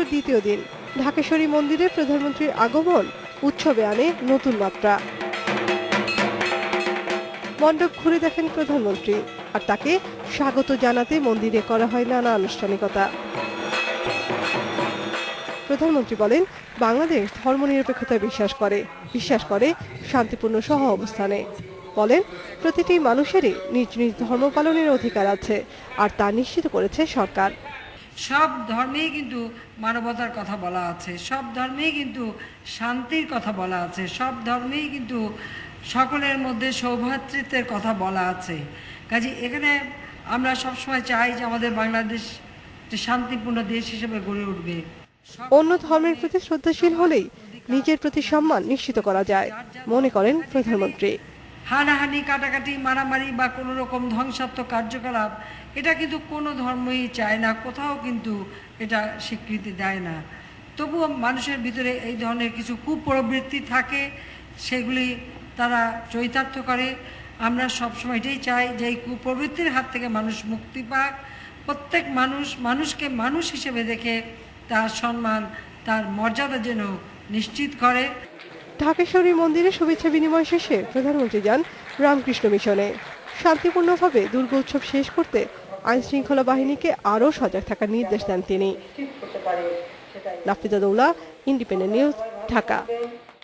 উৎসবের দ্বিতীয় দিন ঢাকেশ্বরী মন্দিরে প্রধানমন্ত্রীর আগমন উৎসবে আনে নতুন মাত্রা। মণ্ডপ ঘুরে দেখেন প্রধানমন্ত্রী, আর তাকে স্বাগত জানাতে মন্দিরে করা হয় নানা আনুষ্ঠানিকতা। প্রধানমন্ত্রী বলেন, বাংলাদেশ ধর্মনিরপেক্ষতায় বিশ্বাস করে শান্তিপূর্ণ সহ অবস্থানে। বলেন, প্রতিটি মানুষেরই নিজ নিজ ধর্ম পালনের অধিকার আছে, আর তা নিশ্চিত করেছে সরকার। সব ধর্মেই কিন্তু মানবতার কথা বলা আছে, সব ধর্মেই কিন্তু শান্তির কথা বলা আছে, সব ধর্মেই কিন্তু সকলের মধ্যে সৌভ্রাতৃত্বের কথা বলা আছে। কাজে এখানে আমরা সবসময় চাই যে আমাদের বাংলাদেশ একটি শান্তিপূর্ণ দেশ হিসেবে গড়ে উঠবে। অন্য ধর্মের প্রতি শ্রদ্ধাশীল হলেই নিজের প্রতি সম্মান নিশ্চিত করা যায় মনে করেন প্রধানমন্ত্রী। হানাহানি, কাটাকাটি, মারামারি বা কোনো রকম ধ্বংসাত্মক কার্যকলাপ এটা কিন্তু কোনো ধর্মই চায় না, কোথাও কিন্তু এটা স্বীকৃতি দেয় না। তবুও মানুষের ভিতরে এই ধরনের কিছু কুপ্রবৃত্তি থাকে, সেগুলি তারা চরিতার্থ করে। আমরা সবসময় এটাই চাই যে এই কুপ্রবৃত্তির হাত থেকে মানুষ মুক্তি পাক, প্রত্যেক মানুষকে মানুষ হিসেবে দেখে তার সম্মান, তার মর্যাদা যেন নিশ্চিত করে। ঢাকেশ্বরী মন্দিরে শুভেচ্ছা বিনিময় শেষে প্রধানমন্ত্রী যান রামকৃষ্ণ মিশনে। শান্তিপূর্ণভাবে দুর্গোৎসব শেষ করতে আইনশৃঙ্খলা বাহিনীকে আরও সজাগ থাকার নির্দেশ দেন তিনি। Nafiza Daula, independent news, Dhaka.